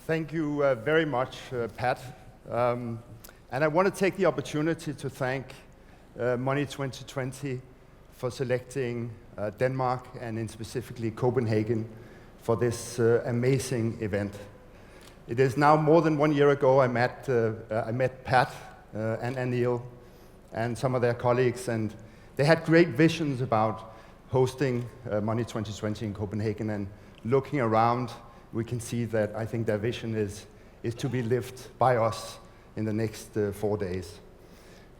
Thank you very much, Pat. And I want to take the opportunity to thank Money20 for selecting Denmark and in specifically Copenhagen for this amazing event. It is now more than 1 year ago I met Pat and Anil and some of their colleagues, and they had great visions about hosting Money20 in Copenhagen. And looking around, we can see that I think their vision is to be lived by us in the next 4 days.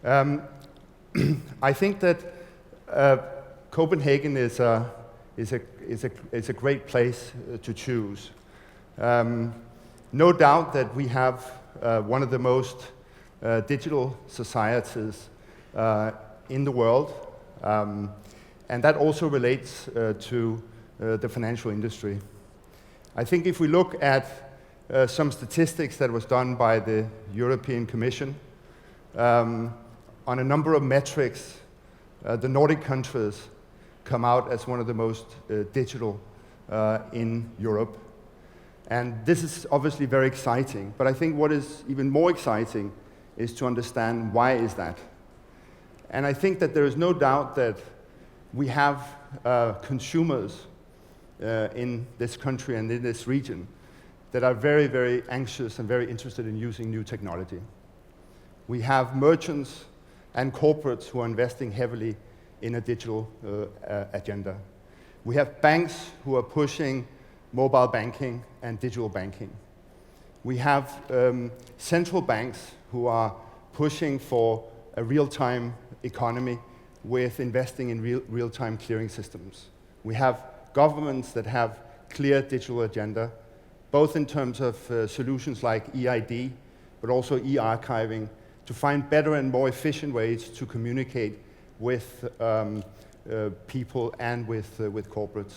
I think that Copenhagen is a great place to choose. No doubt that we have one of the most digital societies in the world, and that also relates to the financial industry. I think if we look at some statistics that was done by the European Commission on a number of metrics, the Nordic countries come out as one of the most digital in Europe. And this is obviously very exciting, but I think what is even more exciting is to understand why is that. And I think that there is no doubt that we have consumers in this country and in this region that are very, very anxious and very interested in using new technology. We have merchants and corporates who are investing heavily in a digital agenda. We have banks who are pushing mobile banking and digital banking. We have central banks who are pushing for a real-time economy with investing in real-time clearing systems. We have governments that have clear digital agenda, both in terms of solutions like eID, but also e-archiving, to find better and more efficient ways to communicate with people and with corporates.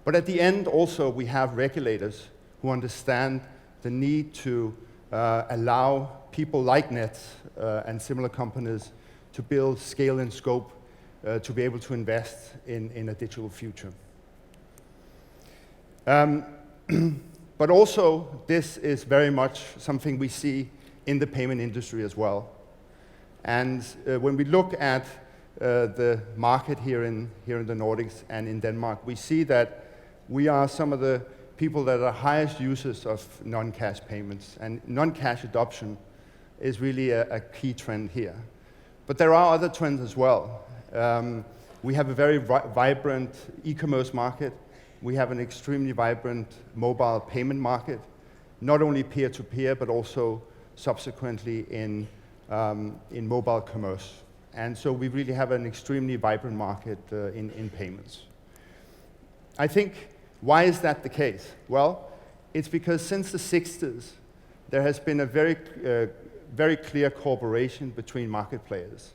But at the end also we have regulators who understand the need to allow people like Nets and similar companies to build scale and scope to be able to invest in a digital future. But also, this is very much something we see in the payment industry as well. And when we look at the market here in the Nordics and in Denmark, we see that we are some of the people that are highest users of non-cash payments. And non-cash adoption is really a key trend here. But there are other trends as well. We have a very vibrant e-commerce market. We have an extremely vibrant mobile payment market, not only peer-to-peer, but also subsequently in mobile commerce. And so we really have an extremely vibrant market in payments. I think, why is that the case? Well, it's because since the 60s, there has been a very clear cooperation between market players.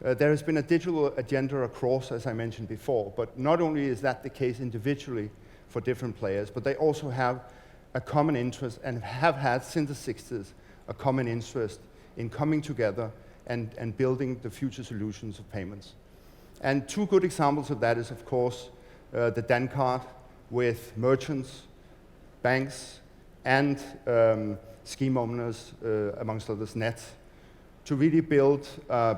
There has been a digital agenda across, as I mentioned before, but not only is that the case individually for different players, but they also have a common interest and have had since the 60s a common interest in coming together and building the future solutions of payments. And two good examples of that is, of course, the Dan card with merchants, banks, and scheme owners, amongst others, Nets, to really build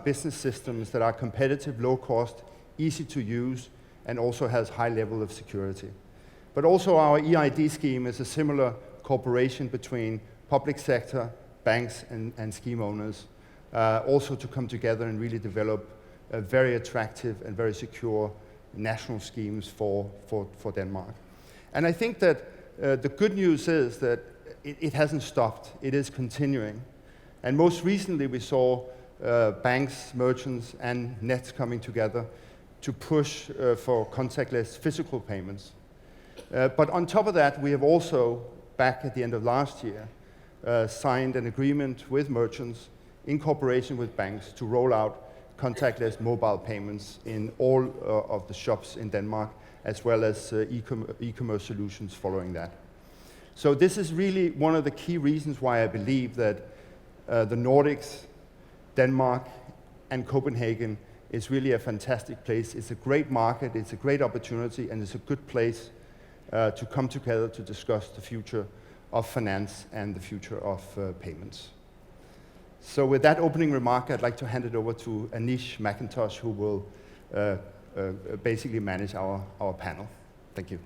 business systems that are competitive, low cost, easy to use, and also has high level of security. But also our eID scheme is a similar cooperation between public sector, banks, and scheme owners, also to come together and really develop very attractive and very secure national schemes for Denmark. And I think that the good news is that it hasn't stopped, it is continuing. And most recently we saw banks, merchants, and Nets coming together to push for contactless physical payments. But on top of that, we have also, back at the end of last year, signed an agreement with merchants in cooperation with banks to roll out contactless mobile payments in all of the shops in Denmark, as well as e-commerce solutions following that. So this is really one of the key reasons why I believe that the Nordics, Denmark, and Copenhagen is really a fantastic place. It's a great market, it's a great opportunity, and it's a good place to come together to discuss the future of finance and the future of payments. So with that opening remark, I'd like to hand it over to Anish McIntosh, who will basically manage our panel. Thank you.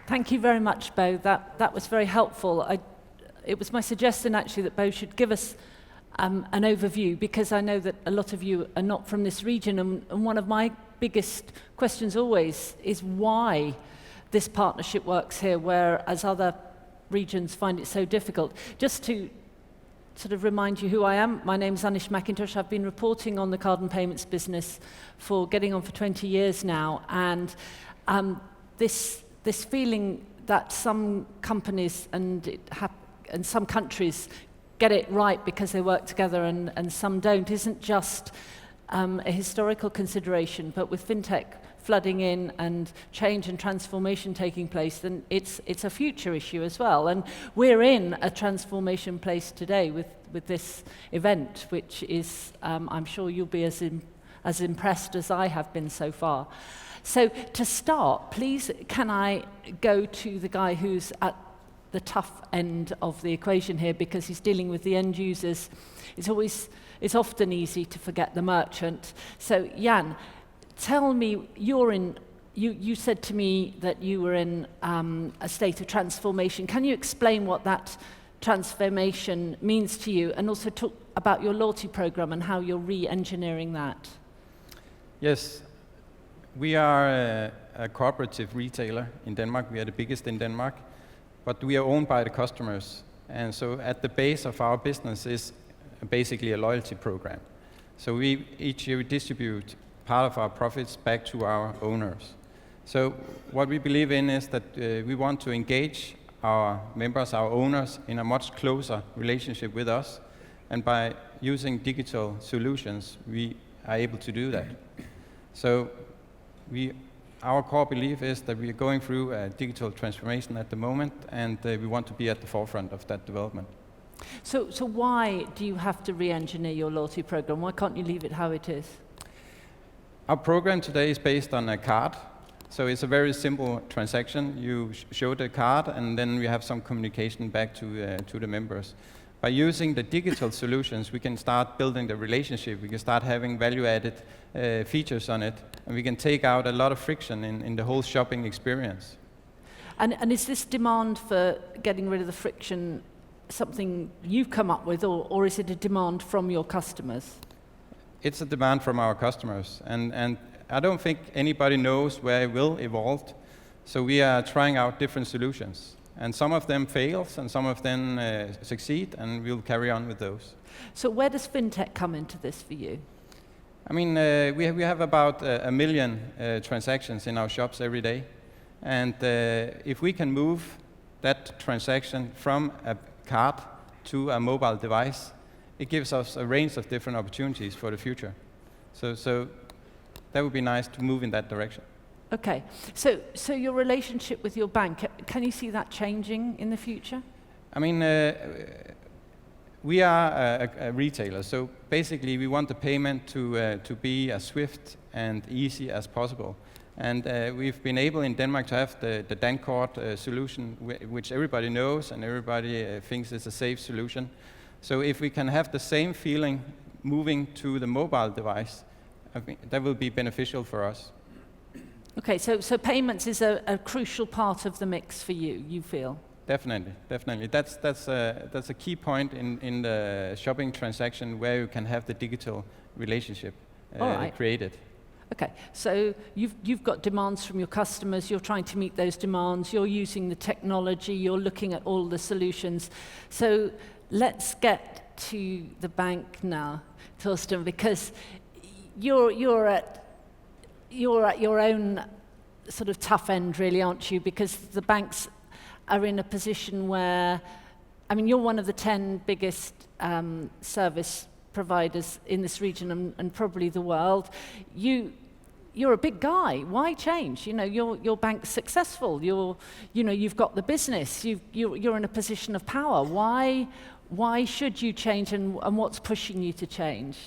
Thank you very much, Bo. That was very helpful. It was my suggestion, actually, that Bo should give us an overview, because I know that a lot of you are not from this region, and one of my biggest questions always is why this partnership works here, whereas other regions find it so difficult. Just to sort of remind you who I am, my name is Anish McIntosh. I've been reporting on the card and payments business for getting on for 20 years now, and this feeling that some companies and some countries get it right because they work together and some don't isn't just a historical consideration, but with fintech flooding in and change and transformation taking place, then it's a future issue as well. And we're in a transformation place today with this event, which is, I'm sure you'll be as impressed as I have been so far. So to start, please, can I go to the guy who's at the tough end of the equation here, because he's dealing with the end users. It's often easy to forget the merchant. So Jan, tell me, you said to me that you were in a state of transformation. Can you explain what that transformation means to you, and also talk about your loyalty program and how you're re-engineering that? Yes. We are a cooperative retailer in Denmark. We are the biggest in Denmark, but we are owned by the customers. And so at the base of our business is basically a loyalty program. So each year we distribute part of our profits back to our owners. So what we believe in is that we want to engage our members, our owners, in a much closer relationship with us. And by using digital solutions, we are able to do that. So our core belief is that we are going through a digital transformation at the moment, and we want to be at the forefront of that development. So why do you have to re-engineer your loyalty program? Why can't you leave it how it is? Our program today is based on a card. So it's a very simple transaction. You show the card, and then we have some communication back to the members. By using the digital solutions, we can start building the relationship. We can start having value-added features on it, and we can take out a lot of friction in the whole shopping experience. And is this demand for getting rid of the friction something you've come up with, or is it a demand from your customers? It's a demand from our customers, and I don't think anybody knows where it will evolve. So we are trying out different solutions. And some of them fails, and some of them succeed, and we'll carry on with those. So where does fintech come into this for you? I mean, we have about 1 million transactions in our shops every day. And if we can move that transaction from a card to a mobile device, it gives us a range of different opportunities for the future. So that would be nice to move in that direction. Okay, so your relationship with your bank, can you see that changing in the future? I mean, we are a retailer, so basically we want the payment to be as swift and easy as possible. And we've been able in Denmark to have the Dankort solution, which everybody knows and everybody thinks is a safe solution. So if we can have the same feeling moving to the mobile device, I think that will be beneficial for us. Okay, so payments is a crucial part of the mix for you, you feel? Definitely. That's a key point in the shopping transaction where you can have the digital relationship created. Okay, so you've got demands from your customers, you're trying to meet those demands, you're using the technology, you're looking at all the solutions. So let's get to the bank now, Torsten, because you're at your own sort of tough end, really, aren't you? Because the banks are in a position where, I mean, you're one of the 10 biggest service providers in this region and probably the world. You're a big guy. Why change? You know, your bank's successful. You've got the business. You're in a position of power. Why should you change, and what's pushing you to change?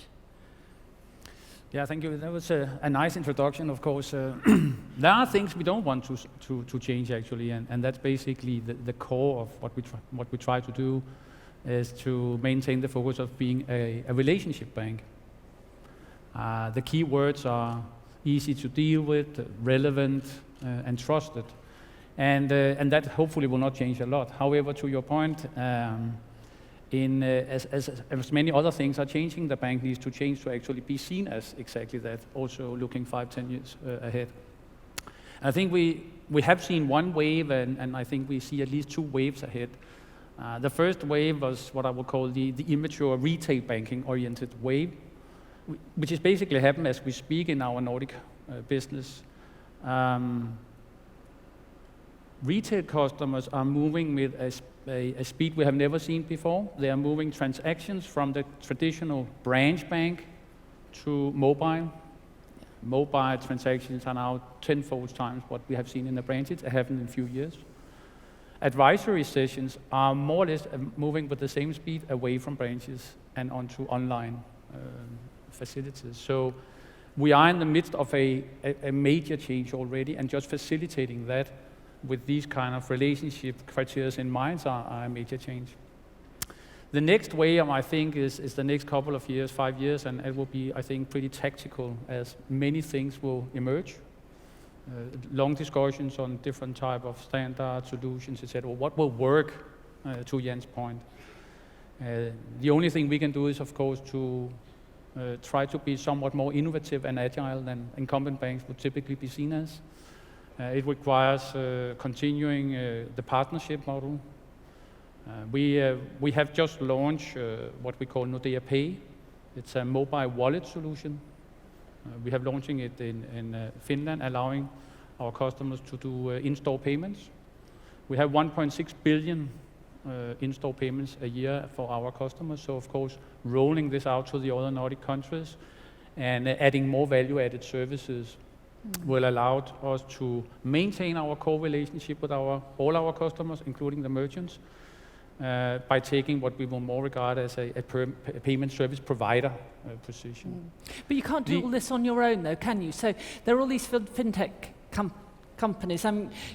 Yeah, thank you. That was a nice introduction, of course. There are things we don't want to change, actually, and that's basically the core of what we try to do, is to maintain the focus of being a relationship bank. The key words are easy to deal with, relevant, and trusted. And that hopefully will not change a lot. However, to your point, as many other things are changing, the bank needs to change to actually be seen as exactly that, also looking 5-10 years ahead. I think we have seen one wave, and I think we see at least 2 waves ahead. The first wave was what I would call the immature retail banking-oriented wave, which is basically happening as we speak in our Nordic business. Retail customers are moving with a speed we have never seen before. They are moving transactions from the traditional branch bank to mobile. Mobile transactions are now 10-fold times what we have seen in the branches. It happened in a few years. Advisory sessions are more or less moving with the same speed away from branches and onto online facilities. So we are in the midst of a major change already, and just facilitating that with these kind of relationship criteria in mind are a major change. The next wave, I think, is the next couple of years, 5 years, and it will be, I think, pretty tactical, as many things will emerge. Long discussions on different type of standard solutions, etc. What will work, to Jens' point. The only thing we can do is, of course, to try to be somewhat more innovative and agile than incumbent banks would typically be seen as. It requires continuing the partnership model. We have just launched what we call Nordea Pay. It's a mobile wallet solution. We have launching it in Finland, allowing our customers to do in-store payments. We have 1.6 billion in-store payments a year for our customers. So of course, rolling this out to the other Nordic countries and adding more value-added services will allow us to maintain our core relationship with all our customers, including the merchants, by taking what we will more regard as a payment service provider position. But you can't do all this on your own, though, can you? So there are all these fintech companies.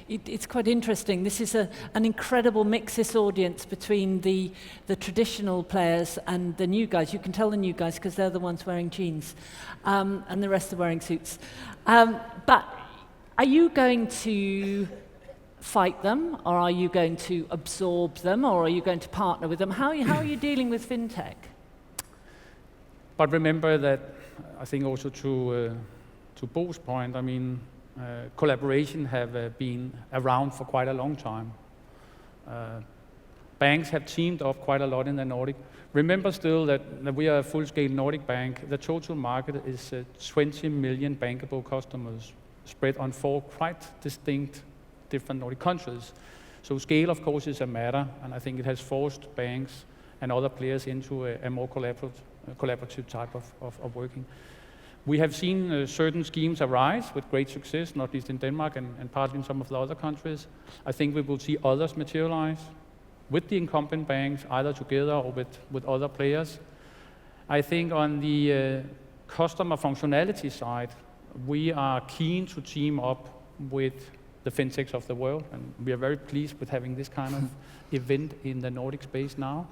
It's quite interesting. This is an incredible mix, this audience, between the traditional players and the new guys. You can tell the new guys because they're the ones wearing jeans, and the rest are wearing suits. But are you going to fight them, or are you going to absorb them, or are you going to partner with them? How are you dealing with fintech? But remember that, I think also to Bo's point, I mean, collaboration have been around for quite a long time. Banks have teamed up quite a lot in the Nordic. Remember still that we are a full-scale Nordic bank. The total market is 20 million bankable customers spread on 4 quite distinct different Nordic countries. So scale, of course, is a matter, and I think it has forced banks and other players into a more collaborative type of working. We have seen certain schemes arise with great success, not least in Denmark and partly in some of the other countries. I think we will see others materialize with the incumbent banks, either together or with other players. I think on the customer functionality side, we are keen to team up with the fintechs of the world, and we are very pleased with having this kind of event in the Nordic space now.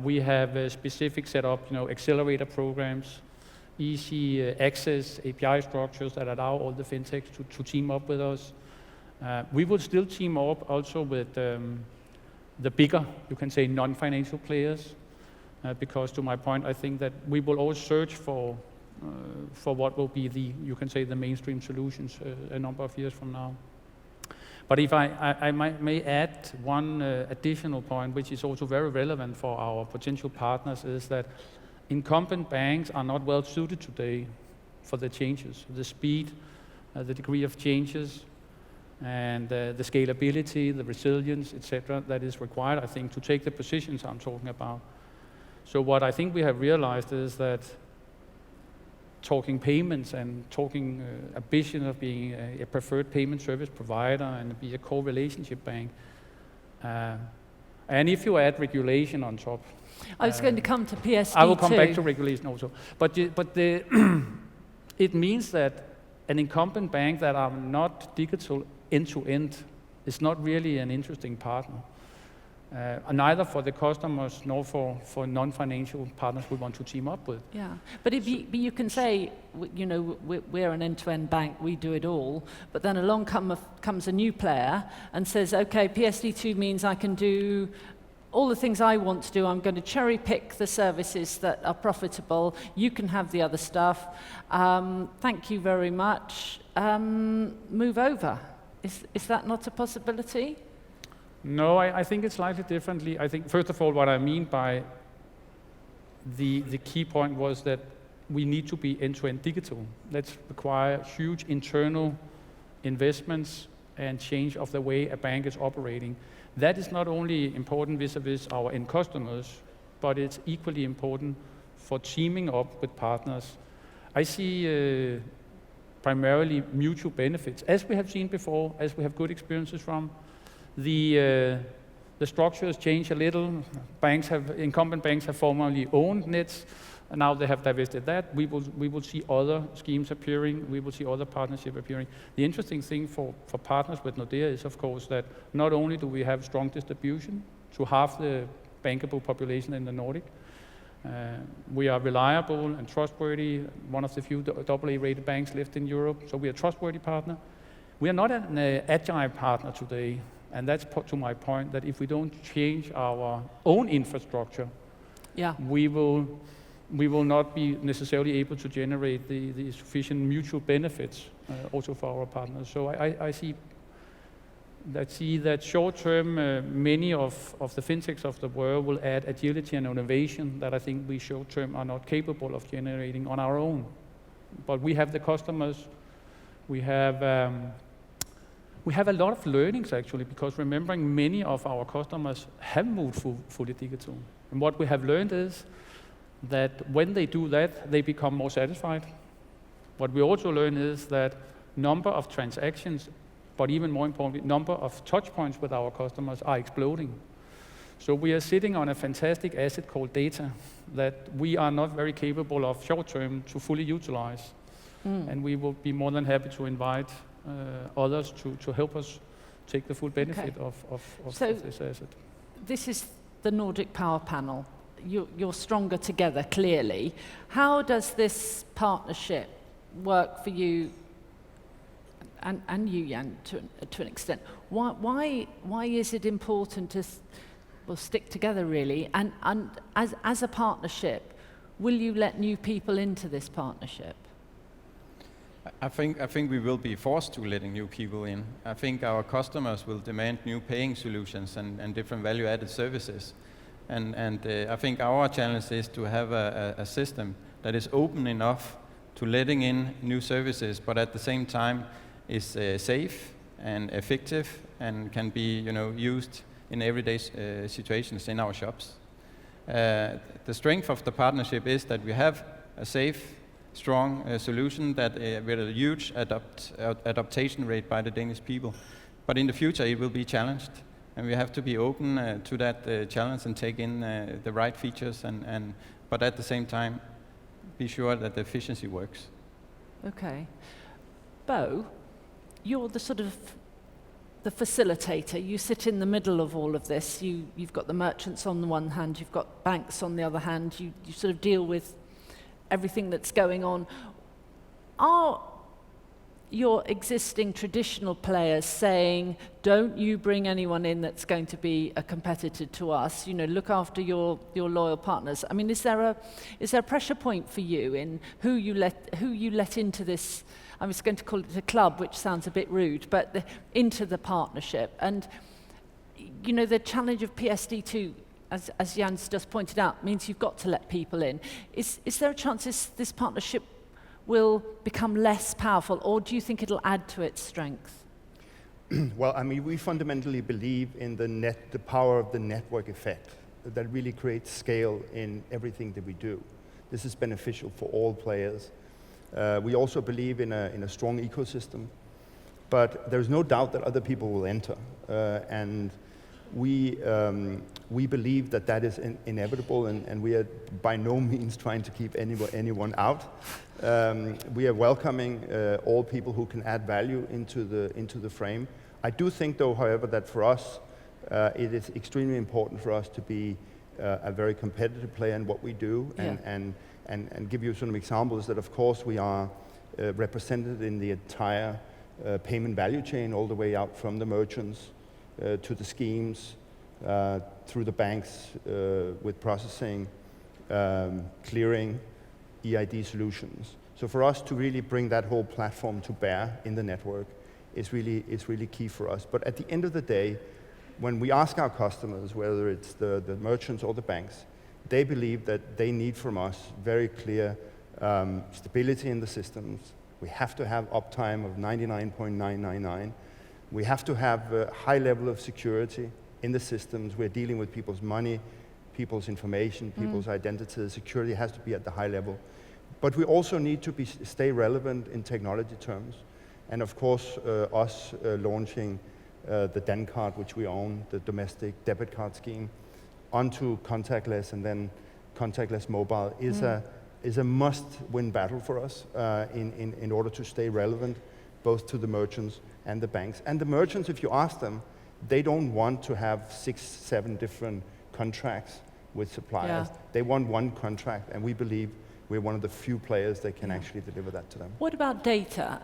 We have a specific set up, accelerator programs, easy access API structures that allow all the fintechs to team up with us. We will still team up also with the bigger, you can say, non-financial players, because to my point, I think that we will always search for what will be the mainstream solutions a number of years from now. But if I may add one additional point, which is also very relevant for our potential partners, is that incumbent banks are not well suited today for the changes, the speed, the degree of changes, and the scalability, the resilience, etc., that is required, I think, to take the positions I'm talking about. So what I think we have realized is that talking payments and talking ambition of being a preferred payment service provider and be a core relationship bank, and if you add regulation on top. I was going to come to PSD2. I will come back to regulation also. But It means that an incumbent bank that are not digital end-to-end is not really an interesting partner. Neither for the customers nor for non-financial partners we want to team up with. Yeah, but you can say, we're an end-to-end bank, we do it all, but then along comes a new player and says, okay, PSD2 means I can do all the things I want to do. I'm going to cherry pick the services that are profitable. You can have the other stuff. Thank you very much. Move over. Is that not a possibility? No, I think it's slightly differently. I think, first of all, what I mean by the key point was that we need to be end-to-end digital. That require huge internal investments and change of the way a bank is operating. That is not only important vis-a-vis our end customers, but it's equally important for teaming up with partners. I see primarily mutual benefits, as we have seen before, as we have good experiences from. The structures change a little. Incumbent banks have formerly owned nets, and now they have divested that. We will see other schemes appearing. We will see other partnerships appearing. The interesting thing for partners with Nordea is, of course, that not only do we have strong distribution to half the bankable population in the Nordic, we are reliable and trustworthy, one of the few AA-rated banks left in Europe, so we are a trustworthy partner. We are not an agile partner today. And that's to my point, that if we don't change our own infrastructure, we will not be necessarily able to generate the sufficient mutual benefits also for our partners. So I see that short term, many of the fintechs of the world will add agility and innovation that I think we short term are not capable of generating on our own. But we have the customers, we have a lot of learnings actually, because remembering many of our customers have moved fully digital. And what we have learned is that when they do that, they become more satisfied. What we also learn is that number of transactions, but even more importantly, number of touch points with our customers are exploding. So we are sitting on a fantastic asset called data that we are not very capable of short term to fully utilize. And we will be more than happy to invite others to help us take the full benefit of this asset. This is the Nordic Power Panel. You're stronger together, clearly. How does this partnership work for you and you, Jan, to an extent? Why is it important to stick together, really? And as a partnership, will you let new people into this partnership? I think we will be forced to letting new people in. I think our customers will demand new paying solutions and different value-added services. And I think our challenge is to have a system that is open enough to letting in new services, but at the same time is safe and effective and can be used in everyday situations in our shops. The strength of the partnership is that we have a safe, strong solution that with a huge adaptation rate by the Danish people. But in the future it will be challenged, and we have to be open to that challenge and take in the right features, but at the same time be sure that the efficiency works. Okay. Bo, you're the sort of the facilitator. You sit in the middle of all of this. You've got the merchants on the one hand, you've got banks on the other hand. You sort of deal with everything that's going on. Are your existing traditional players saying, don't you bring anyone in that's going to be a competitor to us, look after your loyal partners? I mean, is there a pressure point for you in who you let into this, I was going to call it a club, which sounds a bit rude, but into the partnership? And the challenge of PSD2, as Jans just pointed out, means you've got to let people in. Is there a chance this partnership will become less powerful, or do you think it'll add to its strength? Well, I mean, we fundamentally believe in the power of the network effect that really creates scale in everything that we do. This is beneficial for all players. We also believe in a strong ecosystem, but there's no doubt that other people will enter. And we believe that that is inevitable, and we are by no means trying to keep anyone out. We are welcoming all people who can add value into the frame. I do think, though, however, that for us, it is extremely important for us to be a very competitive player in what we do, and give you some examples that, of course, we are represented in the entire payment value chain, all the way out from the merchants to the schemes, through the banks with processing, clearing, EID solutions. So for us to really bring that whole platform to bear in the network is really key for us. But at the end of the day, when we ask our customers, whether it's the merchants or the banks, they believe that they need from us very clear stability in the systems. We have to have uptime of 99.999. We have to have a high level of security in the systems. We're dealing with people's money, people's information, people's identity. Security has to be at the high level. But we also need to stay relevant in technology terms. And of course, us launching the DAN card, which we own, the domestic debit card scheme, onto contactless and then contactless mobile is a must-win battle for us in order to stay relevant, both to the merchants and the banks. And the merchants, if you ask them, they don't want to have 6, 7 different contracts with suppliers. Yeah. They want one contract, and we believe we're one of the few players that can actually deliver that to them. What about data?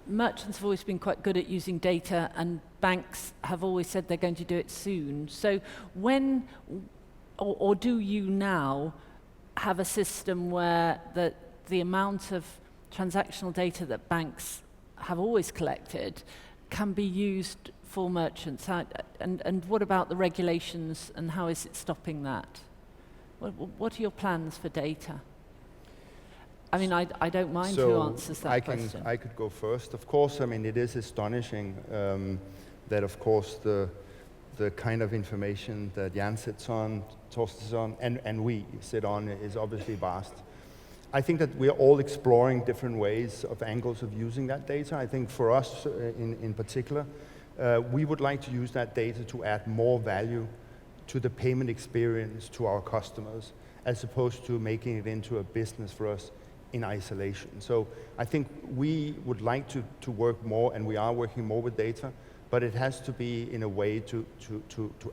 Merchants have always been quite good at using data, and banks have always said they're going to do it soon. So when, or do you now have a system where the amount of transactional data that banks have always collected can be used for merchants? And what about the regulations, and how is it stopping that? What are your plans for data? I mean, I don't mind who answers that question. I could go first. Of course, I mean, it is astonishing that, of course, the kind of information that Jan sits on, Torsten sits on, and we sit on is obviously vast. I think that we are all exploring different ways of angles of using that data. I think for us in particular, we would like to use that data to add more value to the payment experience to our customers, as opposed to making it into a business for us in isolation. So I think we would like to work more, and we are working more with data, but it has to be in a way to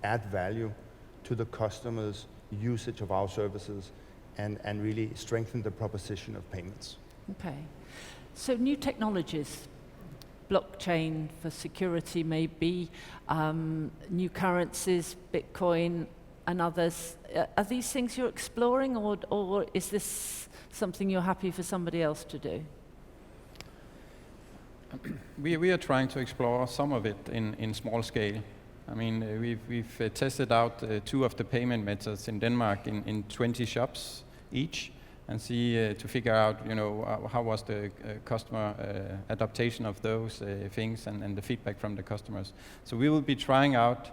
add value to the customers' usage of our services and really strengthen the proposition of payments. Okay. So new technologies, blockchain for security maybe, new currencies, Bitcoin and others. Are these things you're exploring, or is this something you're happy for somebody else to do? We are trying to explore some of it in small scale. I mean, we've tested out 2 of the payment methods in Denmark in 20 shops each, and see to figure out, you know, how was the customer adaptation of those things and the feedback from the customers. So we will be trying out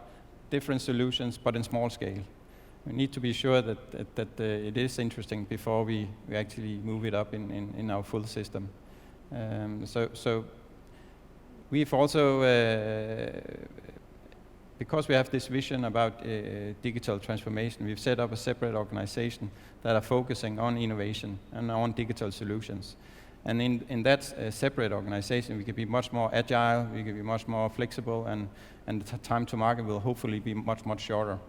different solutions, but in small scale. We need to be sure that it is interesting before we actually move it up in our full system. So we've also, because we have this vision about digital transformation, we've set up a separate organization that are focusing on innovation and on digital solutions. And in that separate organization, we can be much more agile, we can be much more flexible, and the time to market will hopefully be much shorter.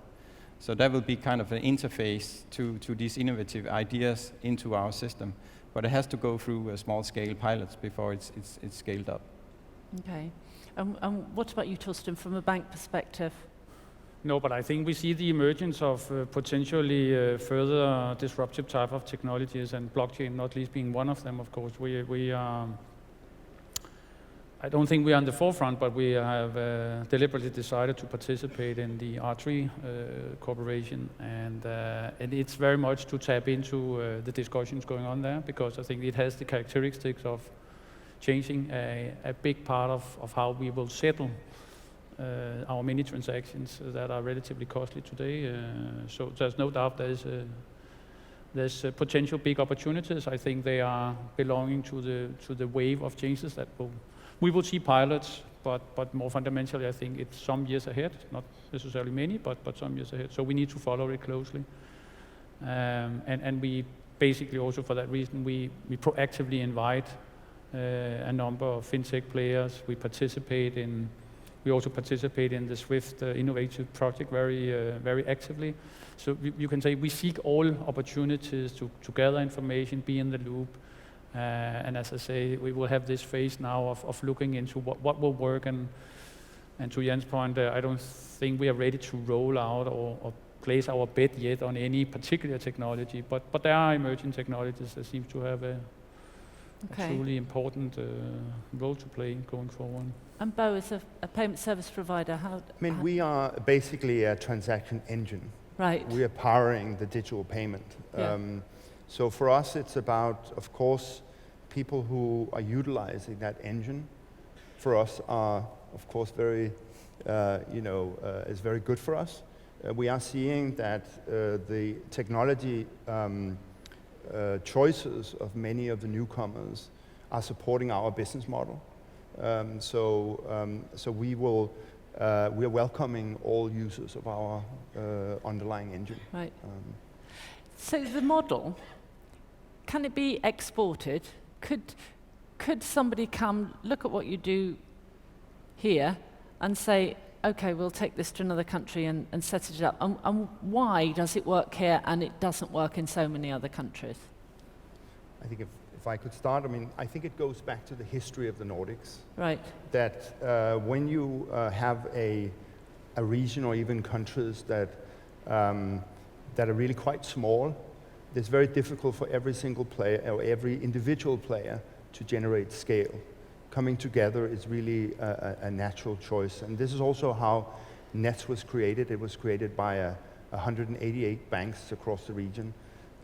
So that will be kind of an interface to these innovative ideas into our system. But it has to go through small-scale pilots before it's scaled up. Okay. What about you, Torsten, from a bank perspective? No, but I think we see the emergence of potentially further disruptive type of technologies, and blockchain not least being one of them, of course. I don't think we are on the forefront, but we have deliberately decided to participate in the R3 corporation, and it's very much to tap into the discussions going on there, because I think it has the characteristics of changing a big part of how we will settle our many transactions that are relatively costly today. So there's no doubt there's potential big opportunities. I think they are belonging to the wave of changes that will We will see pilots, but more fundamentally, I think it's some years ahead, not necessarily many, but some years ahead. So we need to follow it closely. And we basically also for that reason, we proactively invite a number of fintech players. We also participate in the Swift Innovative Project very actively. So you can say we seek all opportunities to gather information, be in the loop. And as I say, we will have this phase now of looking into what will work. And to Jan's point, I don't think we are ready to roll out or place our bet yet on any particular technology. But there are emerging technologies that seem to have a truly important role to play going forward. And Bo, as a payment service provider, we are basically a transaction engine. Right. We are powering the digital payment. Yeah. So for us, it's about, of course, people who are utilizing that engine. For us, are of course very, is very good for us. We are seeing that the technology choices of many of the newcomers are supporting our business model. So we are welcoming all users of our underlying engine. Right. So the model, can it be exported? Could somebody come, look at what you do here, and say, okay, we'll take this to another country and set it up? And why does it work here and it doesn't work in so many other countries? I think if I could start, I think it goes back to the history of the Nordics. Right. That when you have a region or even countries that are really quite small, it's very difficult for every single player or every individual player to generate scale. Coming together is really a natural choice. And this is also how Nets was created. It was created by 188 banks across the region,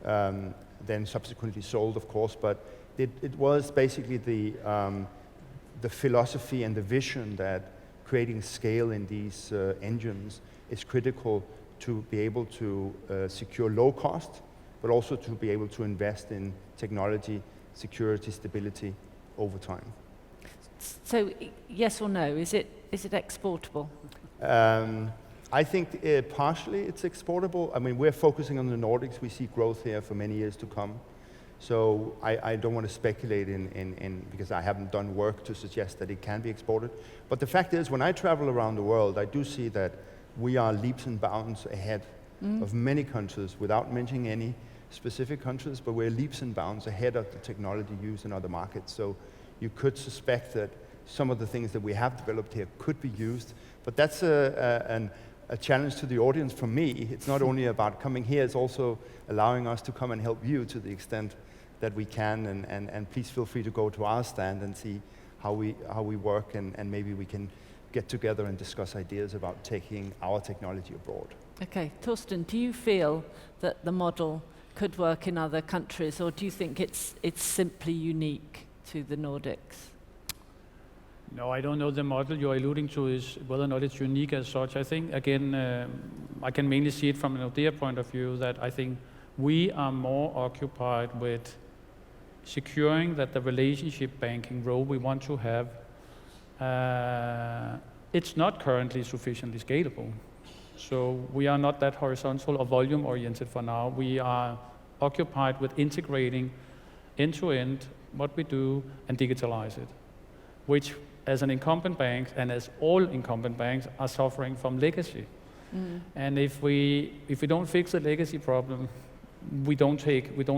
then subsequently sold, of course, but it was basically the philosophy and the vision that creating scale in these engines is critical to be able to secure low cost, but also to be able to invest in technology, security, stability over time. So yes or no, is it exportable? I think partially it's exportable. We're focusing on the Nordics. We see growth here for many years to come. So I don't want to speculate in because I haven't done work to suggest that it can be exported. But the fact is, when I travel around the world, I do see that we are leaps and bounds ahead of many countries, without mentioning any specific countries, but we're leaps and bounds ahead of the technology used in other markets. So you could suspect that some of the things that we have developed here could be used, but that's a challenge to the audience from me. It's not only about coming here, it's also allowing us to come and help you to the extent that we can, and please feel free to go to our stand and see how we work, and maybe we can get together and discuss ideas about taking our technology abroad. Okay, Torsten, do you feel that the model could work in other countries, or do you think it's simply unique to the Nordics? No, I don't know the model you're alluding to is whether or not it's unique as such. I think, again, I can mainly see it from an Nordea point of view, that I think we are more occupied with securing that the relationship banking role we want to have, it's not currently sufficiently scalable. So we are not that horizontal or volume oriented for now. We are occupied with integrating end-to-end what we do and digitalize it, which as an incumbent bank, and as all incumbent banks, are suffering from legacy. And if we don't fix the legacy problem, we don't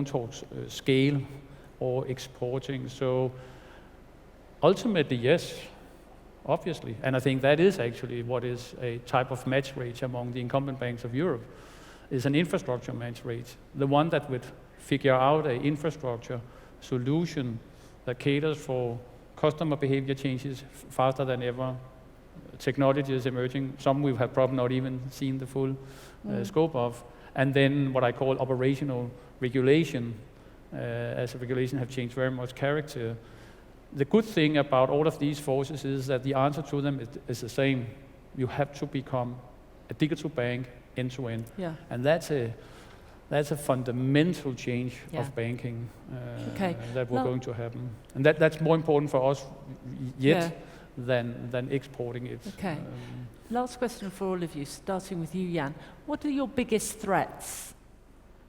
talk scale or exporting. So ultimately, yes, obviously. And I think that is actually what is a type of match rate among the incumbent banks of Europe, is an infrastructure match rate. The one that would figure out an infrastructure solution that caters for customer behavior changes faster than ever. Technology is emerging. Some we have probably not even seen the full scope of. And then what I call operational regulation, as the regulation have changed very much character. The good thing about all of these forces is that the answer to them is the same. You have to become a digital bank end to end. Yeah. And that's That's a fundamental change Yeah. of banking Okay. that we're Now- going to happen. And that's more important for us yet Yeah. than exporting it. Okay. Last question for all of you, starting with you, Jan. What are your biggest threats?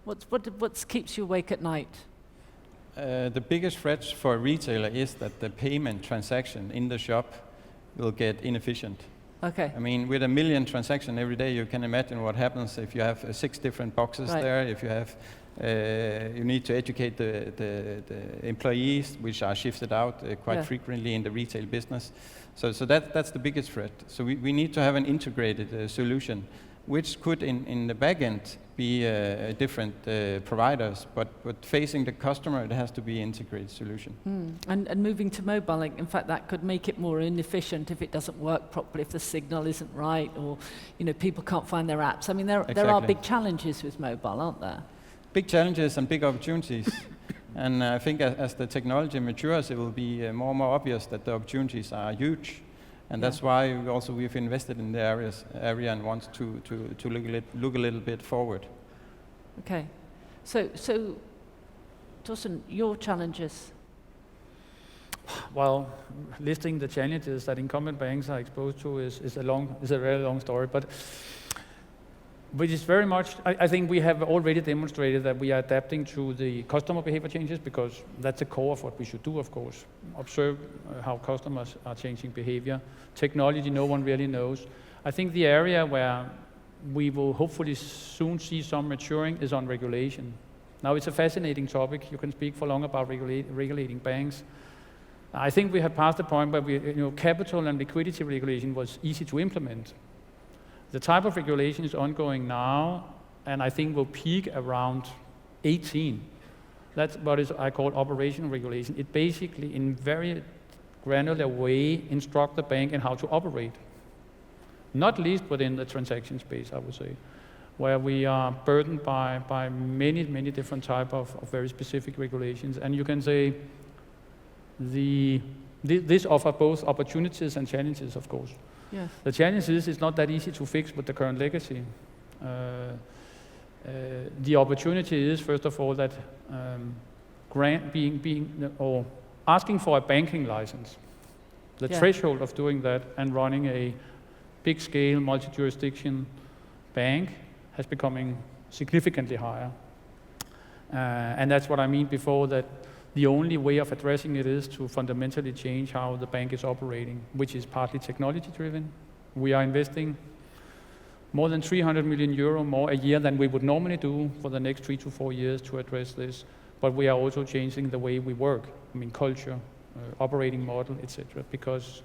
What keeps you awake at night? The biggest threat for a retailer is that the payment transaction in the shop will get inefficient. Okay. I mean, with 1 million transactions every day, you can imagine what happens if you have 6 different boxes Right. there. If you have, you need to educate the employees, which are shifted out quite frequently in the retail business. So that's the biggest threat. So we need to have an integrated solution, which could in the back end be different providers, but facing the customer, it has to be an integrated solution. And moving to mobile, in fact, that could make it more inefficient if it doesn't work properly, if the signal isn't right, or people can't find their apps. I mean, there are Exactly. big challenges with mobile, aren't there? Big challenges and big opportunities. And I think as the technology matures, it will be more and more obvious that the opportunities are huge. And that's why we've invested in the area and want to look a little bit forward. Okay. So Torsten, your challenges? Well, listing the challenges that incumbent banks are exposed to is a very long story, but which is very much, I think we have already demonstrated that we are adapting to the customer behavior changes, because that's the core of what we should do, of course. Observe how customers are changing behavior. Technology, no one really knows. I think the area where we will hopefully soon see some maturing is on regulation. Now, it's a fascinating topic. You can speak for long about regulating banks. I think we have passed the point where capital and liquidity regulation was easy to implement. The type of regulation is ongoing now, and I think will peak around 18. That's what I call operational regulation. It basically, in very granular way, instruct the bank in how to operate. Not least within the transaction space, I would say, where we are burdened by many, many different type of very specific regulations. And you can say this offers both opportunities and challenges, of course. Yes. The challenge is it's not that easy to fix with the current legacy. The opportunity is, first of all, that asking for a banking license, the threshold of doing that and running a big-scale, multi-jurisdiction bank has becoming significantly higher. And that's what I mean before, that the only way of addressing it is to fundamentally change how the bank is operating, which is partly technology-driven. We are investing more than 300 million euro more a year than we would normally do for the next 3 to 4 years to address this. But we are also changing the way we work. I mean, culture, operating model, etc. Because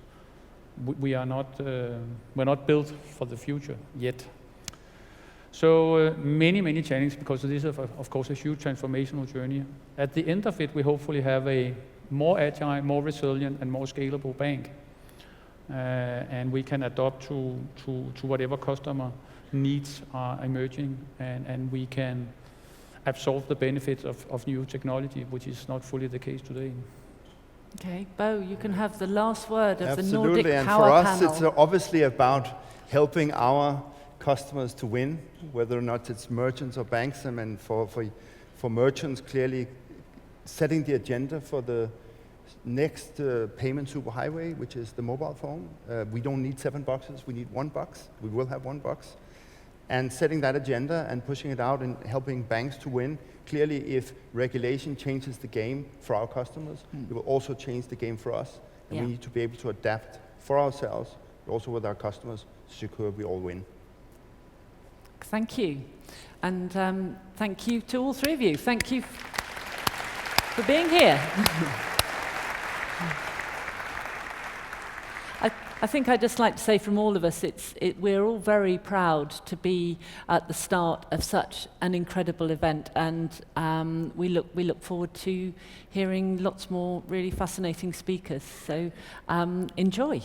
we're not built for the future yet. So many, many challenges, because this is, of course, a huge transformational journey. At the end of it, we hopefully have a more agile, more resilient, and more scalable bank. And we can adapt to whatever customer needs are emerging, and we can absorb the benefits of new technology, which is not fully the case today. Okay, Bo, you can have the last word of Absolutely, the Nordic and Power for us, Panel. it's obviously about helping our customers to win, whether or not it's merchants or banks. I mean, for merchants, clearly setting the agenda for the next payment superhighway, which is the mobile phone. We don't need 7 boxes, we need 1 box. We will have 1 box. And setting that agenda and pushing it out and helping banks to win. Clearly, if regulation changes the game for our customers, it will also change the game for us. And we need to be able to adapt for ourselves, but also with our customers, to secure we all win. Thank you. And thank you to all 3 of you. Thank you for being here. I think I'd just like to say from all of us, we're all very proud to be at the start of such an incredible event, and we look forward to hearing lots more really fascinating speakers. So enjoy.